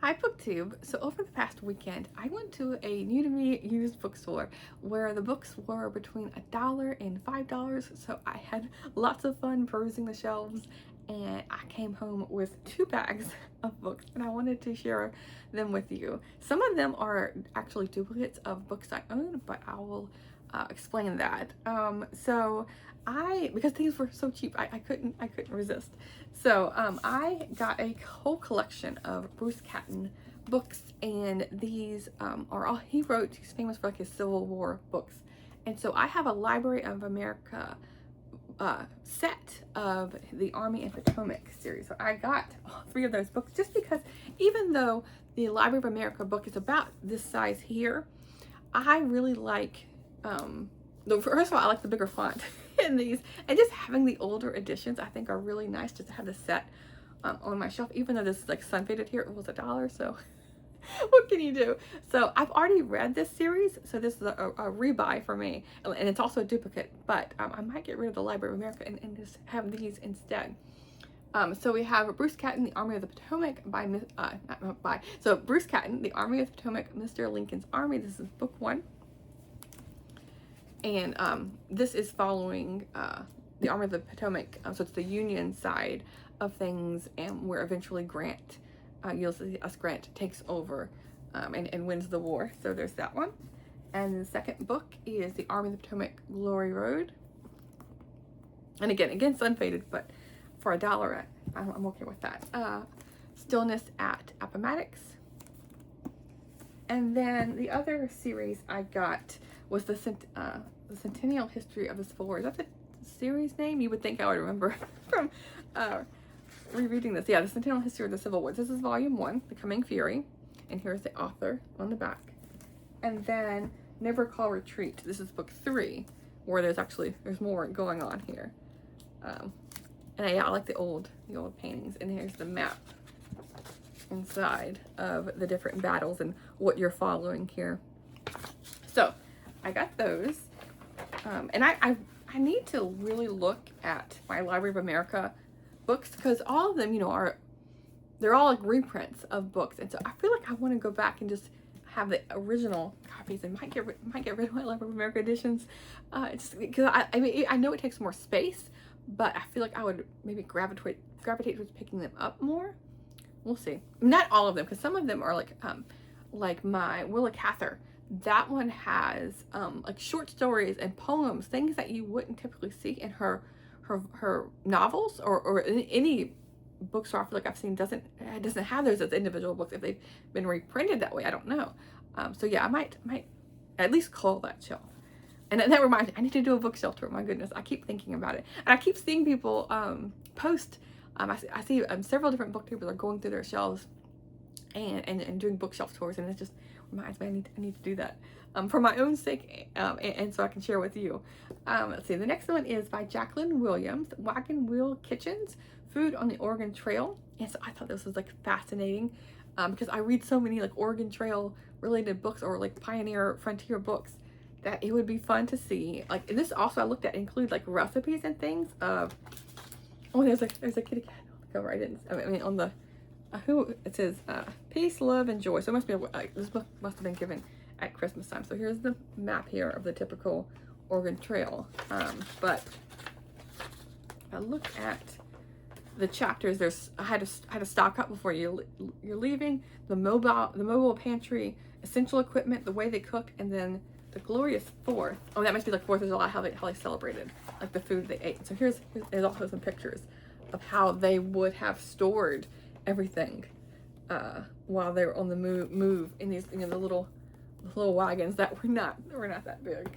Hi BookTube. So over the past weekend, I went to a new to me used bookstore where the books were between $1 and $5. So I had lots of fun perusing the shelves, and I came home with 2 bags of books, and I wanted to share them with you. Some of them are actually duplicates of books I own, but I will explain that. Because these were so cheap, I couldn't resist. So I got a whole collection of Bruce Catton books, and these are all he wrote. He's famous for like his Civil War books, and so I have a Library of America set of the Army and Potomac series. So I got all 3 of those books just because, even though the Library of America book is about this size here, I really like first of all, I like the bigger font in these, and just having the older editions I think are really nice, just to have the set on my shelf, even though this is like sun faded here. It was $1, so what can you do? So I've already read this series, so this is a rebuy for me, and it's also a duplicate, but I might get rid of the Library of America and just have these instead. So we have Bruce Catton, The Army of the Potomac so Bruce Catton, The Army of the Potomac, Mr. Lincoln's Army. This is book 1. And this is following the Army of the Potomac, so it's the Union side of things, and where eventually Grant, Grant takes over and wins the war. So there's that one. And the second book is The Army of the Potomac, Glory Road. And again, sun faded, but for $1, I'm okay with that. Stillness at Appomattox. And then the other series I got was the Centennial History of the Civil War. Is that the series name? You would think I would remember from rereading this. Yeah, the Centennial History of the Civil War. This is volume 1, The Coming Fury. And here's the author on the back. And then Never Call Retreat. This is book 3, where there's more going on here. And I like the old paintings. And here's the map inside of the different battles and what you're following here. So I got those, and I need to really look at my Library of America books, because all of them, they're all like reprints of books, and so I feel like I want to go back and just have the original copies, and might get rid of my Library of America editions, just because I know it takes more space, but I feel like I would maybe gravitate towards picking them up more. We'll see. Not all of them, because some of them are like my Willa Cather. That one has like short stories and poems, things that you wouldn't typically see in her novels, or in any bookstore I feel like I've seen doesn't have those as individual books. If they've been reprinted that way, I don't know. So yeah, I might at least call that shelf. And that reminds me, I need to do a bookshelf tour. My goodness, I keep thinking about it, and I keep seeing people post. I see several different booktubers are going through their shelves and doing bookshelf tours, and it just reminds me I need to do that for my own sake, and so I can share with you. Let's see, the next one is by Jacqueline Williams, Wagon Wheel Kitchens, Food on the Oregon Trail. And so I thought this was like fascinating, because I read so many like Oregon Trail related books, or like pioneer frontier books, that it would be fun to see. Like, and this also I looked at include like recipes and things of. Oh, there's a kitty cat on the cover. On the it says peace, love, and joy. So it must be this book must have been given at Christmas time. So here's the map here of the typical Oregon Trail. But if I look at the chapters, I had to stock up before you're leaving. The mobile pantry, essential equipment, the way they cooked, and then the glorious 4th. Oh, that must be like 4th of July, how they celebrated, like the food they ate. So there's also some pictures of how they would have stored everything while they were on the move in these, the little wagons that were not that big.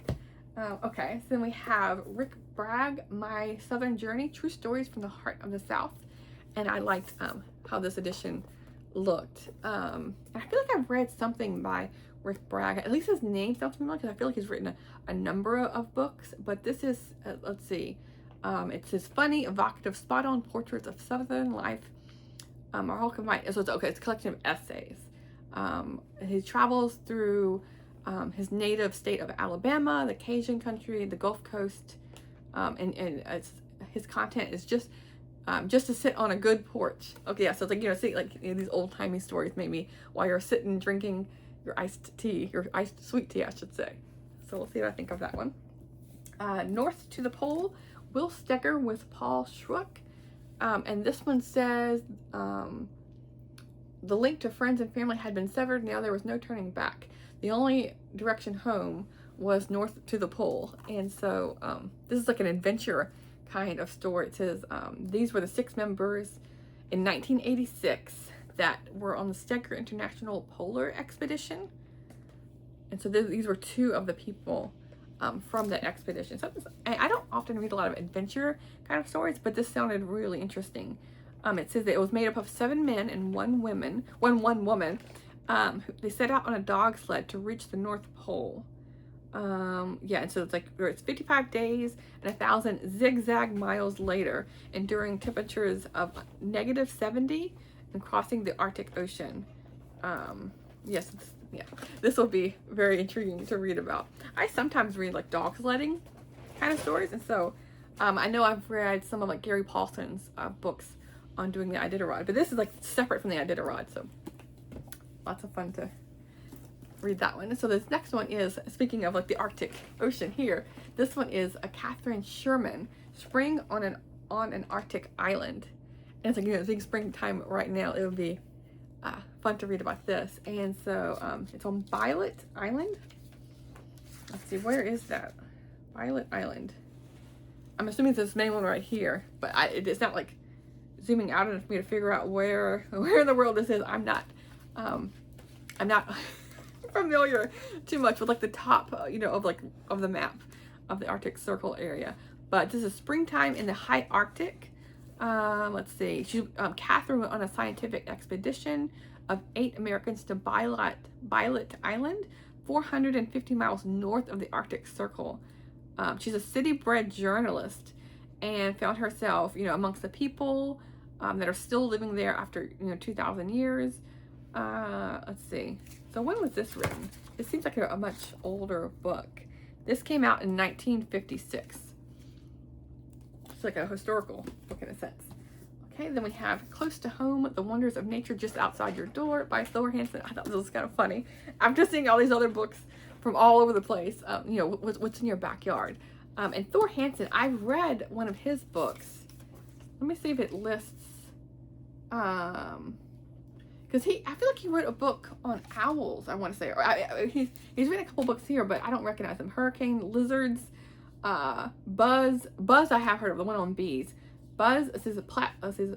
Okay, so then we have Rick Bragg, My Southern Journey, True Stories from the Heart of the South. And I liked how this edition looked. I feel like I've read something by Rick Bragg. At least his name sounds familiar, because I feel like he's written a number of books. But this is, let's see, it's his funny, evocative, spot-on portraits of Southern life are all combined. So it's a collection of essays. He travels through his native state of Alabama, the Cajun country, the Gulf Coast, and his content is just just to sit on a good porch. Okay, yeah, so it's like, see, like, these old-timey stories maybe while you're sitting drinking your iced tea, your iced sweet tea, I should say. So we'll see what I think of that one. North to the Pole, Will Steger with Paul Schruck. And this one says, the link to friends and family had been severed. Now there was no turning back. The only direction home was north to the pole. And so this is like an adventure kind of story. It says these were the 6 members in 1986 that were on the Steger International Polar Expedition. And so these were 2 of the people from that expedition. So I don't often read a lot of adventure kind of stories, but this sounded really interesting. It says that it was made up of 7 men and 1 woman. They set out on a dog sled to reach the North Pole. Yeah, and so it's 55 days and 1,000 zigzag miles later, enduring temperatures of -70 and crossing the Arctic Ocean. Yes, this will be very intriguing to read about. I sometimes read like dog sledding kind of stories, and so I know I've read some of like Gary Paulson's books on doing the Iditarod, but this is like separate from the Iditarod, so lots of fun to read that one. And so this next one is, speaking of like the Arctic Ocean here, this one is a Catherine Sherman, Spring on an Arctic Island. And it's like, it's big springtime right now. It would be fun to read about this. And so it's on Violet Island. Let's see, where is that? Violet Island. I'm assuming it's this main one right here, but it's not like zooming out enough for me to figure out where in the world this is. I'm not familiar too much with like the top, of the map of the Arctic Circle area. But this is springtime in the high Arctic. Let's see. Catherine went on a scientific expedition of 8 Americans to Violet Island, 450 miles north of the Arctic Circle. She's a city-bred journalist and found herself, amongst the people that are still living there after, 2,000 years. Let's see. So when was this written? It seems like a much older book. This came out in 1956. It's like a historical book in a sense. Okay, then we have Close to Home, The Wonders of Nature Just Outside Your Door by Thor Hansen. I thought this was kind of funny. I'm just seeing all these other books from all over the place, what's in your backyard. And Thor Hansen, I read one of his books. Let me see if it lists, because I feel like he wrote a book on owls, I want to say. Or he's written a couple books here, but I don't recognize them. Hurricane Lizards, Buzz I have heard of, the one on bees. Buzz, this is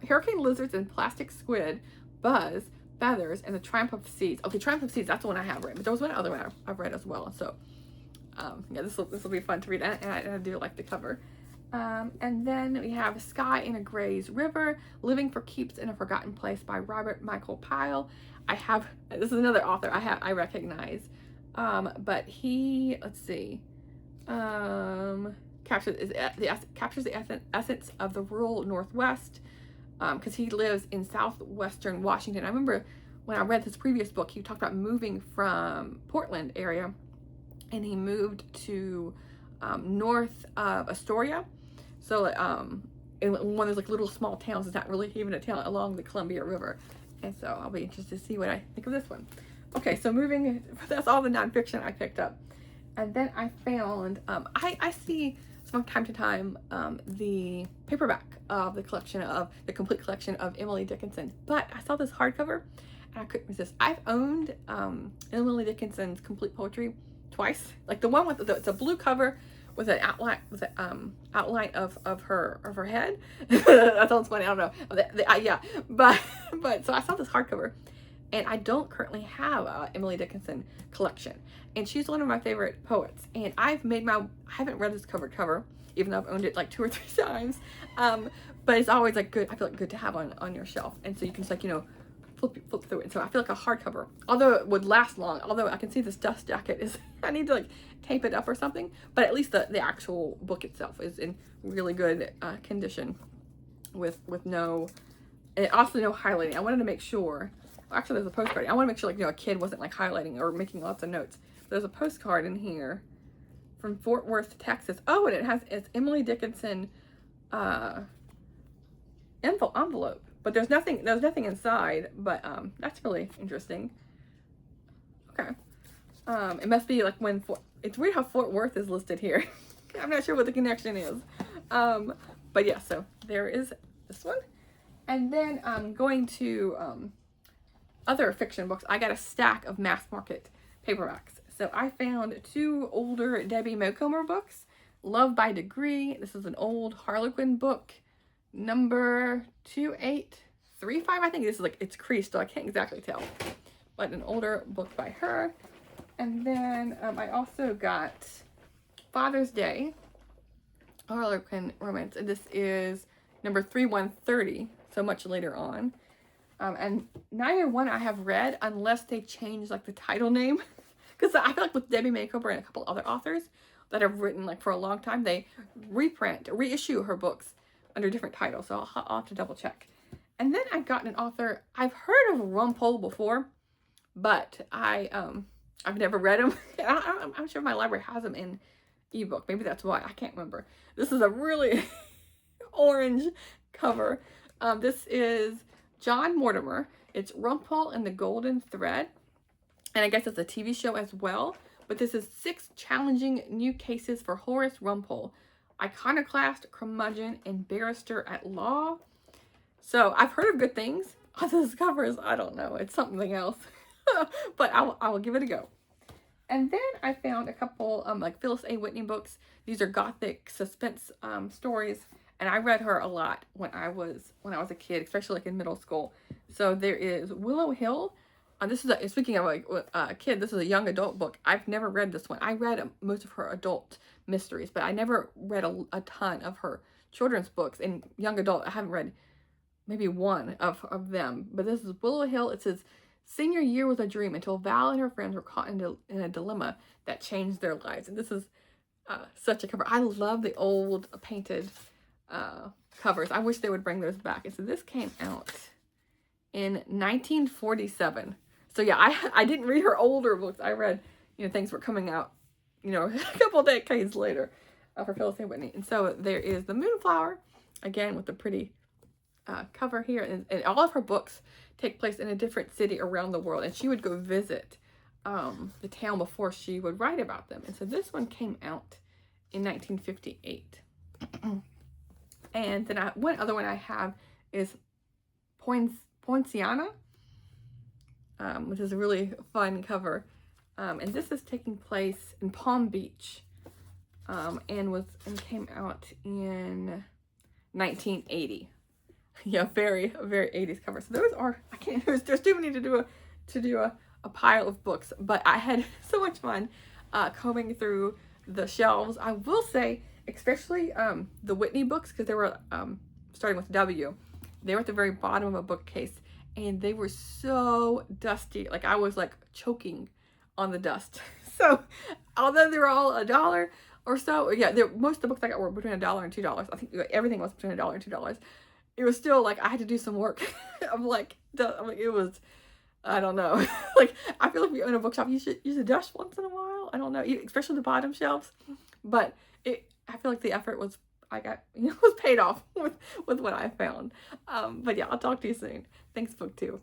Hurricane Lizards and Plastic Squid, Buzz, Feathers, and the Triumph of Seeds. Okay, Triumph of Seeds, that's the one I have read, but there was one other one I've read as well. So, yeah, this will be fun to read, and I do like the cover. And then we have Sky in a Gray's River, Living for Keeps in a Forgotten Place by Robert Michael Pyle. This is another author I recognize, but he, let's see, captures the essence of the rural Northwest, because he lives in southwestern Washington. I remember when I read his previous book, he talked about moving from Portland area, and he moved to north of Astoria. So in one of those like little small towns, it's not really even a town, along the Columbia River. And so I'll be interested to see what I think of this one. Okay, so that's all the nonfiction I picked up. And then I found, I see from time to time the paperback of the complete collection of Emily Dickinson. But I saw this hardcover and I couldn't resist. I've owned Emily Dickinson's complete poetry twice. Like the one with it's a blue cover with an outline of her head. That sounds funny. I don't know. Yeah, but so I saw this hardcover, and I don't currently have a Emily Dickinson collection, and she's one of my favorite poets. And I haven't read this cover to cover, even though I've owned it like 2 or 3 times. But it's always like good. I feel like good to have on your shelf, and so you can just like flip through it. So I feel like a hardcover, although it would last long, although I can see this dust jacket is, I need to like tape it up or something, but at least the actual book itself is in really good condition with no, and also no highlighting. I wanted to make sure, actually there's a postcard. I want to make sure like, a kid wasn't like highlighting or making lots of notes. There's a postcard in here from Fort Worth, Texas. Oh, and it's Emily Dickinson envelope, but there's nothing inside, but that's really interesting. Okay. It must be like when it's weird how Fort Worth is listed here. I'm not sure what the connection is. But yeah, so there is this one. And then going to other fiction books, I got a stack of mass market paperbacks. So I found 2 older Debbie Macomber books. Love by Degree. This is an old Harlequin book, number 2835. I think this is like, it's creased, so I can't exactly tell. But an older book by her. And then I also got Father's Day, Harlequin romance, and this is number 3130, so much later on. And neither one I have read unless they change like the title name. Because I feel like with Debbie Macomber and a couple other authors that have written like for a long time, they reissue her books under different titles. So I'll have to double check. And then I got an author, I've heard of Rumpole before, but I've never read them. I'm sure my library has them in ebook. Maybe that's why. I can't remember. This is a really orange cover. This is John Mortimer. It's Rumpole and the Golden Thread. And I guess it's a TV show as well. But this is 6 challenging new cases for Horace Rumpole, iconoclast, curmudgeon, and barrister at law. So I've heard of good things. On those covers, I don't know. It's something else. But I will give it a go. And then I found a couple like Phyllis A. Whitney books. These are gothic suspense stories, and I read her a lot when I was a kid, especially like in middle school. So there is Willow Hill. This is speaking of like a kid. This is a young adult book. I've never read this one. I read most of her adult mysteries, but I never read a ton of her children's books. In young adult, I haven't read maybe one of them. But this is Willow Hill. It says, senior year was a dream until Val and her friends were caught in a dilemma that changed their lives. And this is such a cover. I love the old painted covers. I wish they would bring those back. And so this came out in 1947. So yeah, I didn't read her older books. I read, things were coming out, a couple decades later for Phyllis A. Whitney. And so there is The Moonflower, again with the pretty cover here. And all of her books take place in a different city around the world. And she would go visit the town before she would write about them. And so this one came out in 1958. And then one other one I have is Poinciana, which is a really fun cover. And this is taking place in Palm Beach, and came out in 1980. Yeah, very 80s cover. So those are, I can't, there's too many to do a pile of books, but I had so much fun combing through the shelves. I will say, especially the Whitney books, because they were starting with W. They were at the very bottom of a bookcase, and they were so dusty. Like I was like choking on the dust. So although they were all $1 or so, yeah, most of the books I got were between $1 and $2. I think everything was between $1 and $2. It was still like I had to do some work. I'm like it was, I don't know. Like I feel like if you own a bookshop, you should dust once in a while. I don't know, especially the bottom shelves. But I feel like the effort was was paid off with what I found. But yeah, I'll talk to you soon. Thanks, BookTube.